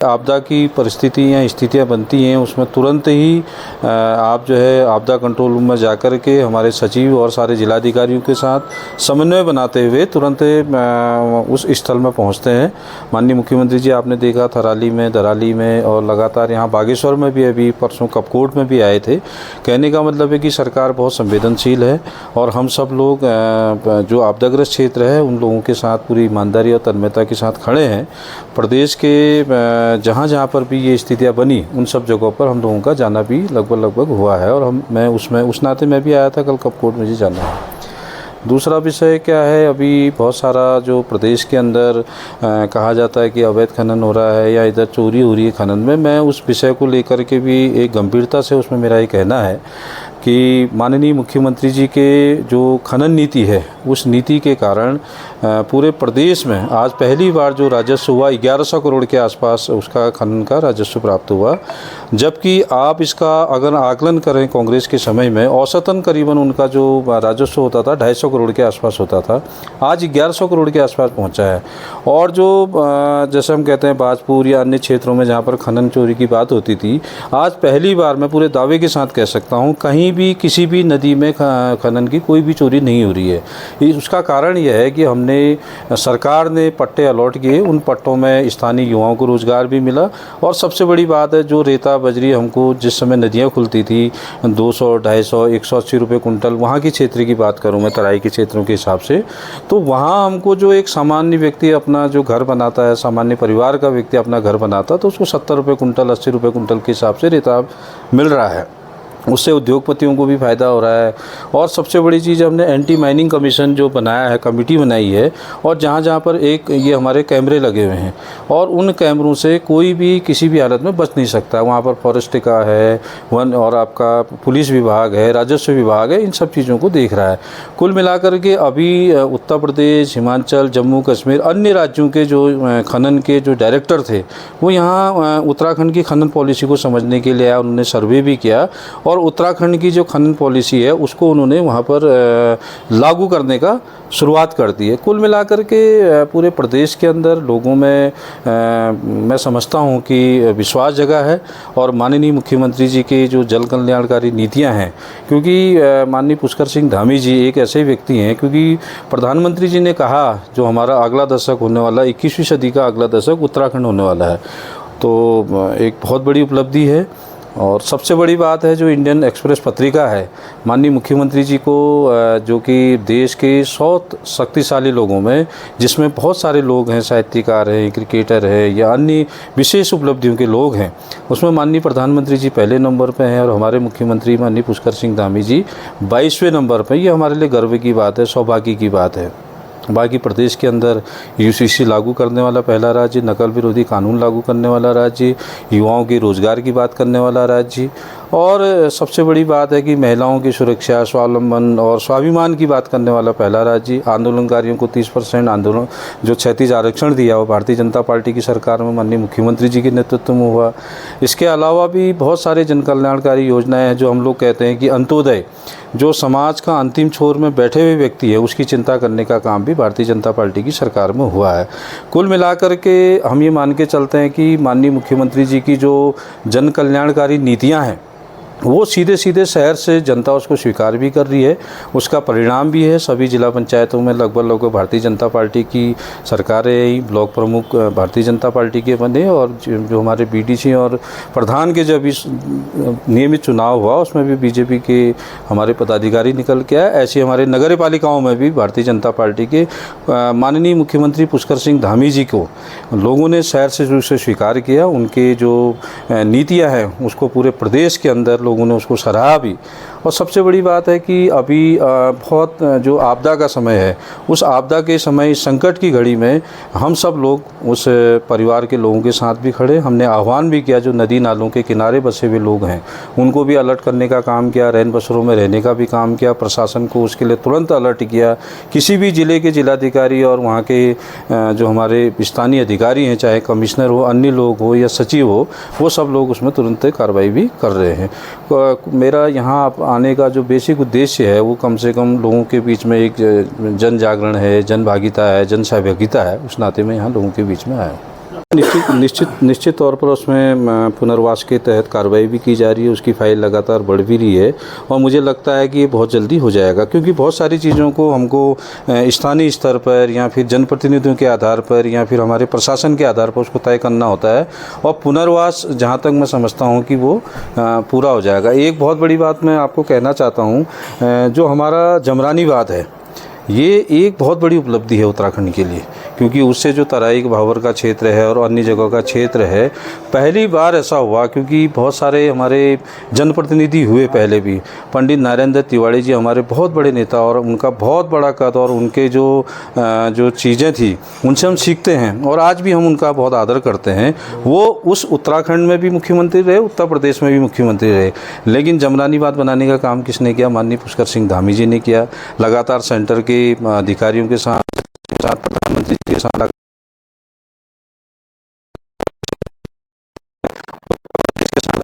आपदा की परिस्थिति या स्थितियाँ बनती हैं उसमें तुरंत ही आप जो है आपदा कंट्रोल रूम में जाकर के हमारे सचिव और सारे जिलाधिकारियों के साथ समन्वय बनाते हुए तुरंत उस स्थल में पहुंचते हैं। माननीय मुख्यमंत्री जी आपने देखा थराली में, दराली में और लगातार यहाँ बागेश्वर में भी अभी परसों कपकोट में भी आए थे। कहने का मतलब है कि सरकार बहुत संवेदनशील है और हम सब लोग जो आपदाग्रस्त क्षेत्र है उन लोगों के साथ पूरी ईमानदारी और तन्मयता के साथ खड़े हैं। प्रदेश के जहाँ जहाँ पर भी ये स्थितियाँ बनी उन सब जगहों पर हम लोगों का जाना भी लगभग हुआ है और मैं उस नाते मैं भी आया था कल कपकोट मुझे जाना है। दूसरा विषय क्या है, अभी बहुत सारा जो प्रदेश के अंदर कहा जाता है कि अवैध खनन हो रहा है या इधर चोरी हो रही है खनन में, मैं उस विषय को लेकर के भी एक गंभीरता से उसमें मेरा ये कहना है कि माननीय मुख्यमंत्री जी के जो खनन नीति है उस नीति के कारण पूरे प्रदेश में आज पहली बार जो राजस्व हुआ 1100 करोड़ के आसपास उसका खनन का राजस्व प्राप्त हुआ। जबकि आप इसका अगर आकलन करें कांग्रेस के समय में औसतन करीबन उनका जो राजस्व होता था 250 करोड़ के आसपास होता था, आज 1100 करोड़ के आसपास पहुंचा है। और जो जैसे हम कहते हैं बाजपुर या अन्य क्षेत्रों में जहाँ पर खनन चोरी की बात होती थी, आज पहली बार मैं पूरे दावे के साथ कह सकता हूँ कहीं भी किसी भी नदी में खनन की कोई भी चोरी नहीं हो रही है। उसका कारण यह है कि हमने सरकार ने पट्टे अलॉट किए, उन पट्टों में स्थानीय युवाओं को रोज़गार भी मिला और सबसे बड़ी बात है जो रेता बजरी हमको जिस समय नदियाँ खुलती थी 200, 250, 180 रुपये कुंटल, वहाँ की क्षेत्र की बात करूँ मैं तराई के क्षेत्रों के हिसाब से, तो वहाँ हमको जो एक सामान्य व्यक्ति अपना जो घर बनाता है, सामान्य परिवार का व्यक्ति अपना घर बनाता तो उसको 70 रुपये कुंटल, 80 रुपये कुंटल के हिसाब से रेता मिल रहा है। उससे उद्योगपतियों को भी फ़ायदा हो रहा है। और सबसे बड़ी चीज़ हमने एंटी माइनिंग कमीशन जो बनाया है, कमेटी बनाई है और जहाँ जहाँ पर एक ये हमारे कैमरे लगे हुए हैं और उन कैमरों से कोई भी किसी भी हालत में बच नहीं सकता। वहाँ पर फॉरेस्ट का है, वन और आपका पुलिस विभाग है, राजस्व विभाग है, इन सब चीज़ों को देख रहा है। कुल मिलाकर के अभी उत्तर प्रदेश, हिमाचल, जम्मू कश्मीर, अन्य राज्यों के जो खनन के जो डायरेक्टर थे वो यहाँ उत्तराखंड की खनन पॉलिसी को समझने के लिए आया। उन्होंने सर्वे भी किया और उत्तराखंड की जो खनन पॉलिसी है उसको उन्होंने वहाँ पर लागू करने का शुरुआत कर दी है। कुल मिलाकर के पूरे प्रदेश के अंदर लोगों में मैं समझता हूँ कि विश्वास जगा है और माननीय मुख्यमंत्री जी के जो जल कल्याणकारी नीतियाँ हैं, क्योंकि माननीय पुष्कर सिंह धामी जी एक ऐसे व्यक्ति हैं, क्योंकि प्रधानमंत्री जी ने कहा जो हमारा अगला दशक होने वाला 21वीं सदी का अगला दशक उत्तराखंड होने वाला है, तो एक बहुत बड़ी उपलब्धि है। और सबसे बड़ी बात है जो इंडियन एक्सप्रेस पत्रिका है, माननीय मुख्यमंत्री जी को जो कि देश के 100 शक्तिशाली लोगों में, जिसमें बहुत सारे लोग हैं, साहित्यकार हैं, क्रिकेटर हैं या अन्य विशेष उपलब्धियों के लोग हैं, उसमें माननीय प्रधानमंत्री जी पहले नंबर पे हैं और हमारे मुख्यमंत्री माननीय पुष्कर सिंह धामी जी 22वें नंबर पे। ये हमारे लिए गर्व की बात है, सौभाग्य की बात है। बाकी प्रदेश के अंदर यूसीसी लागू करने वाला पहला राज्य, नकल विरोधी कानून लागू करने वाला राज्य, युवाओं के रोज़गार की बात करने वाला राज्य और सबसे बड़ी बात है कि महिलाओं की सुरक्षा, स्वावलंबन और स्वाभिमान की बात करने वाला पहला राज्य। आंदोलनकारियों को 30% आंदोलन जो 36 आरक्षण दिया वो भारतीय जनता पार्टी की सरकार में माननीय मुख्यमंत्री जी के नेतृत्व में हुआ। इसके अलावा भी बहुत सारे जन कल्याणकारी योजनाएँ हैं जो हम लोग कहते हैं कि अंत्योदय, जो समाज का अंतिम छोर में बैठे हुए व्यक्ति है उसकी चिंता करने का काम भी भारतीय जनता पार्टी की सरकार में हुआ है। कुल मिलाकर के हम ये मान के चलते हैं कि माननीय मुख्यमंत्री जी की जो जन कल्याणकारी नीतियां हैं वो सीधे सीधे शहर से जनता उसको स्वीकार भी कर रही है, उसका परिणाम भी है। सभी जिला पंचायतों में लगभग भारतीय जनता पार्टी की सरकारें ही, ब्लॉक प्रमुख भारतीय जनता पार्टी के बने और जो हमारे बीडीसी और प्रधान के जब इस नियमित चुनाव हुआ उसमें भी बीजेपी के हमारे पदाधिकारी निकल के आए। ऐसे हमारे नगर पालिकाओं में भी भारतीय जनता पार्टी के माननीय मुख्यमंत्री पुष्कर सिंह धामी जी को लोगों ने शहर से स्वीकार किया। उनके जो नीतियाँ हैं उसको पूरे प्रदेश के अंदर लोगों ने उसको सराहा भी। और सबसे बड़ी बात है कि अभी बहुत जो आपदा का समय है, उस आपदा के समय, संकट की घड़ी में हम सब लोग उस परिवार के लोगों के साथ भी खड़े। हमने आह्वान भी किया जो नदी नालों के किनारे बसे हुए लोग हैं उनको भी अलर्ट करने का काम किया, रैन बसेरों में रहने का भी काम किया, प्रशासन को उसके लिए तुरंत अलर्ट किया। किसी भी ज़िले के जिलाधिकारी और वहाँ के जो हमारे स्थानीय अधिकारी हैं, चाहे कमिश्नर हो, अन्य लोग हो या सचिव हो, वो सब लोग उसमें तुरंत कार्रवाई भी कर रहे हैं। मेरा यहाँ आने का जो बेसिक उद्देश्य है वो कम से कम लोगों के बीच में एक जन जागरण है, जन भागीदारी है, जन सहभागिता है, उस नाते में यहाँ लोगों के बीच में आया। निश्चित तौर पर उसमें पुनर्वास के तहत कार्रवाई भी की जा रही है, उसकी फाइल लगातार बढ़ भी रही है और मुझे लगता है कि ये बहुत जल्दी हो जाएगा, क्योंकि बहुत सारी चीज़ों को हमको स्थानीय स्तर पर या फिर जनप्रतिनिधियों के आधार पर या फिर हमारे प्रशासन के आधार पर उसको तय करना होता है और पुनर्वास जहाँ तक मैं समझता हूँ कि वो पूरा हो जाएगा। एक बहुत बड़ी बात मैं आपको कहना चाहता हूँ, जो हमारा जमरानी वाद है ये एक बहुत बड़ी उपलब्धि है उत्तराखंड के लिए, क्योंकि उससे जो तराई भावर का क्षेत्र है और अन्य जगहों का क्षेत्र है, पहली बार ऐसा हुआ, क्योंकि बहुत सारे हमारे जनप्रतिनिधि हुए पहले भी। पंडित नारायण दत्त तिवारी जी हमारे बहुत बड़े नेता और उनका बहुत बड़ा कद और उनके जो चीज़ें थी उनसे हम सीखते हैं और आज भी हम उनका बहुत आदर करते हैं। वो उस उत्तराखंड में भी मुख्यमंत्री रहे, उत्तर प्रदेश में भी मुख्यमंत्री रहे, लेकिन जमरानी बात बनाने का काम किसने किया? माननीय पुष्कर सिंह धामी जी ने किया। लगातार सेंटर के अधिकारियों के साथ प्रधानमंत्री के साथ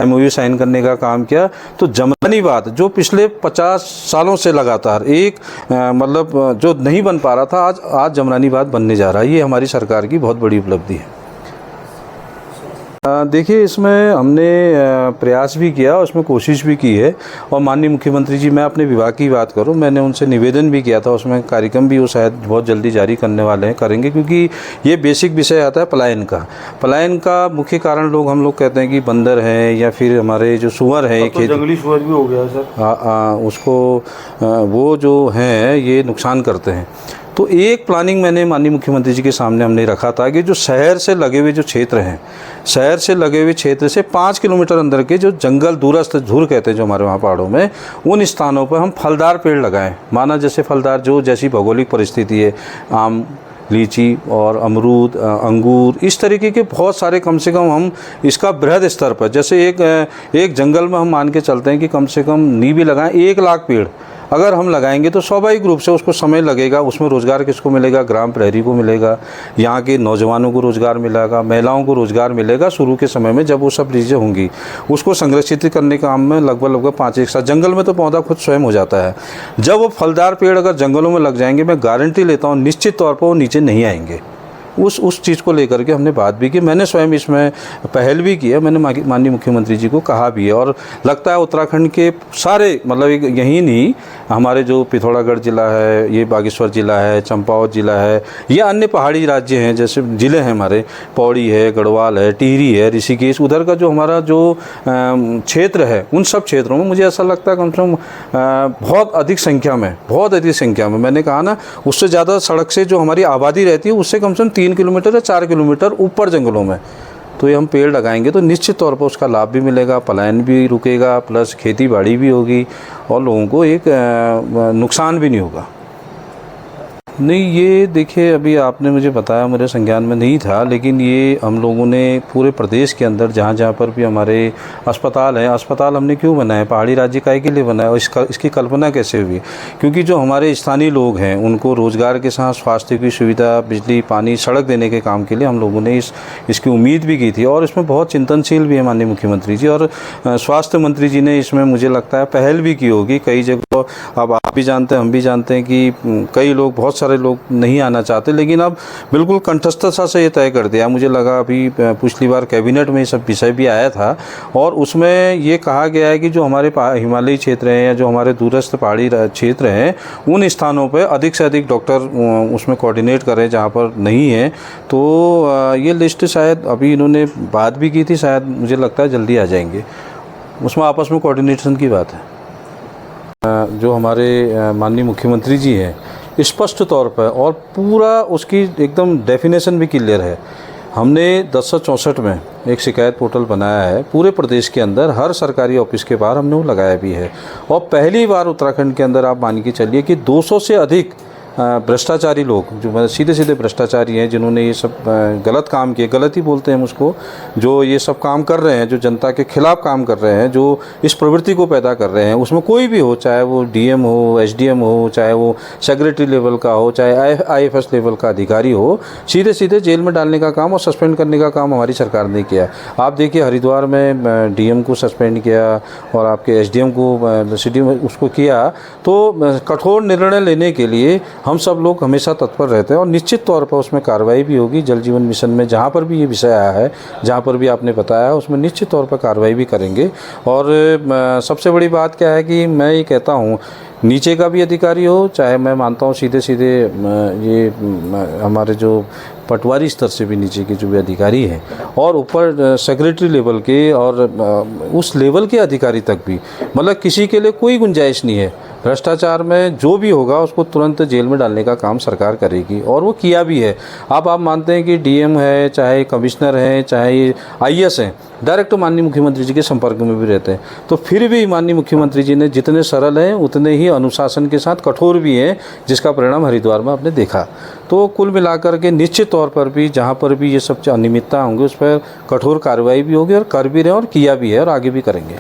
MOU साइन करने का काम किया। तो जमरानी बात जो पिछले 50 सालों से लगातार एक मतलब जो नहीं बन पा रहा था, आज जमरानी बात बनने जा रहा है। ये हमारी सरकार की बहुत बड़ी उपलब्धि है। देखिए, इसमें हमने प्रयास भी किया, उसमें कोशिश भी की है और माननीय मुख्यमंत्री जी, मैं अपने विभाग की बात करूं, मैंने उनसे निवेदन भी किया था, उसमें कार्यक्रम भी वो शायद बहुत जल्दी जारी करने वाले हैं, करेंगे, क्योंकि ये बेसिक विषय आता है पलायन का मुख्य कारण हम लोग कहते हैं कि बंदर हैं या फिर हमारे जो सुअर हैं, तो जंगली सुअर भी हो गया सर। उसको वो जो हैं ये नुकसान करते हैं। तो एक प्लानिंग मैंने माननीय मुख्यमंत्री जी के सामने हमने रखा था कि जो शहर से लगे हुए जो क्षेत्र हैं, शहर से लगे हुए क्षेत्र से 5 किलोमीटर अंदर के जो जंगल दूरस्थ धुर कहते हैं जो हमारे वहाँ पहाड़ों में, उन स्थानों पर हम फलदार पेड़ लगाएं। माना जैसे फलदार जैसी भौगोलिक परिस्थिति है, आम, लीची और अमरूद, अंगूर, इस तरीके के बहुत सारे, कम से कम हम इसका बृहद स्तर पर, जैसे एक जंगल में हम मान के चलते हैं कि कम से कम नी भी लगाएं 1 लाख पेड़ अगर हम लगाएंगे तो स्वाभाविक रूप से उसको समय लगेगा। उसमें रोज़गार किसको मिलेगा? ग्राम प्रहरी को मिलेगा, यहाँ के नौजवानों को रोज़गार मिलेगा, महिलाओं को रोज़गार मिलेगा। शुरू के समय में जब वो सब चीज़ें होंगी, उसको संरक्षित करने का काम में लगभग 5 एक साल, जंगल में तो पौधा खुद स्वयं हो जाता है। जब वो फलदार पेड़ अगर जंगलों में लग जाएंगे, मैं गारंटी लेता हूँ निश्चित तौर पर वो नीचे नहीं आएंगे। उस चीज़ को लेकर के हमने बात भी की, मैंने स्वयं इसमें पहल भी की है, मैंने माननीय मुख्यमंत्री जी को कहा भी है। और लगता है उत्तराखंड के सारे, मतलब यही नहीं, हमारे जो पिथौरागढ़ ज़िला है, ये बागेश्वर ज़िला है, चंपावत ज़िला है, या अन्य पहाड़ी राज्य हैं, जैसे ज़िले हैं हमारे, पौड़ी है, गढ़वाल है, टिहरी है, ऋषिकेश, उधर का जो हमारा जो क्षेत्र है, उन सब क्षेत्रों में मुझे ऐसा लगता है कम से कम बहुत अधिक संख्या में, मैंने कहा ना, उससे ज़्यादा सड़क से जो हमारी आबादी रहती है उससे कम से कम 3 किलोमीटर या 4 किलोमीटर ऊपर जंगलों में, तो ये हम पेड़ लगाएंगे तो निश्चित तौर पर उसका लाभ भी मिलेगा, पलायन भी रुकेगा, प्लस खेती बाड़ी भी होगी और लोगों को एक नुकसान भी नहीं होगा। नहीं, ये देखिए, अभी आपने मुझे बताया, मेरे संज्ञान में नहीं था, लेकिन ये हम लोगों ने पूरे प्रदेश के अंदर जहाँ पर भी हमारे अस्पताल हैं, अस्पताल हमने क्यों बनाए? पहाड़ी राज्य काहे के लिए बनाया और इसकी कल्पना कैसे हुई? क्योंकि जो हमारे स्थानीय लोग हैं उनको रोज़गार के साथ स्वास्थ्य की सुविधा, बिजली, पानी, सड़क देने के काम के लिए हम लोगों ने इसकी उम्मीद भी की थी और इसमें बहुत चिंतनशील भी है माननीय मुख्यमंत्री जी और स्वास्थ्य मंत्री जी ने इसमें मुझे लगता है पहल भी की होगी कई जगह। अब आप भी जानते हैं, हम भी जानते हैं कि कई लोग, बहुत सारे लोग नहीं आना चाहते, लेकिन अब बिल्कुल कंठस्थता से ये तय कर दिया। मुझे लगा अभी पिछली बार कैबिनेट में ये सब विषय भी आया था और उसमें ये कहा गया है कि जो हमारे हिमालयी क्षेत्र हैं या जो हमारे दूरस्थ पहाड़ी क्षेत्र हैं, उन स्थानों पर अधिक से अधिक डॉक्टर उसमें कोऑर्डिनेट करें जहाँ पर नहीं है। तो ये लिस्ट शायद अभी इन्होंने बात भी की थी, शायद मुझे लगता है जल्दी आ जाएंगे, उसमें आपस में कोऑर्डिनेशन की बात है। जो हमारे माननीय मुख्यमंत्री जी हैं, स्पष्ट तौर पर और पूरा उसकी एकदम डेफिनेशन भी क्लियर है। हमने 1064 में एक शिकायत पोर्टल बनाया है, पूरे प्रदेश के अंदर हर सरकारी ऑफिस के बाहर हमने वो लगाया भी है और पहली बार उत्तराखंड के अंदर आप मान के चलिए कि 200 से अधिक भ्रष्टाचारी लोग, जो सीधे भ्रष्टाचारी हैं, जिन्होंने ये सब गलत काम किए, गलत ही बोलते हैं हम उसको, जो ये सब काम कर रहे हैं, जो जनता के खिलाफ काम कर रहे हैं, जो इस प्रवृत्ति को पैदा कर रहे हैं, उसमें कोई भी हो, चाहे वो DM हो, SDM हो, चाहे वो सेक्रेटरी लेवल का हो, चाहे IFS लेवल का अधिकारी हो, सीधे जेल में डालने का काम और सस्पेंड करने का काम हमारी सरकार ने किया। आप देखिए, हरिद्वार में DM को सस्पेंड किया और आपके SDM को, CDM उसको किया। तो कठोर निर्णय लेने के लिए हम सब लोग हमेशा तत्पर रहते हैं और निश्चित तौर पर उसमें कार्रवाई भी होगी। जल जीवन मिशन में जहाँ पर भी ये विषय आया है, जहाँ पर भी आपने बताया, उसमें निश्चित तौर पर कार्रवाई भी करेंगे। और सबसे बड़ी बात क्या है कि मैं ये कहता हूँ, नीचे का भी अधिकारी हो, चाहे मैं मानता हूँ सीधे सीधे ये हमारे जो पटवारी स्तर से भी नीचे के जो भी अधिकारी हैं और ऊपर सेक्रेटरी लेवल के और उस लेवल के अधिकारी तक भी, मतलब किसी के लिए कोई गुंजाइश नहीं है। भ्रष्टाचार में जो भी होगा उसको तुरंत जेल में डालने का काम सरकार करेगी और वो किया भी है। अब आप मानते हैं कि डीएम है, चाहे कमिश्नर है, चाहे आईएएस हैं, डायरेक्ट माननीय मुख्यमंत्री जी के संपर्क में भी रहते हैं। तो फिर भी माननीय मुख्यमंत्री जी ने जितने सरल हैं उतने ही अनुशासन के साथ कठोर भी हैं, जिसका परिणाम हरिद्वार में आपने देखा। तो कुल मिलाकर के निश्चित तौर पर भी जहाँ पर भी ये सब अनियमितता होंगी उस पर कठोर कार्रवाई भी होगी और कर भी रहे हैं और किया भी है और आगे भी करेंगे।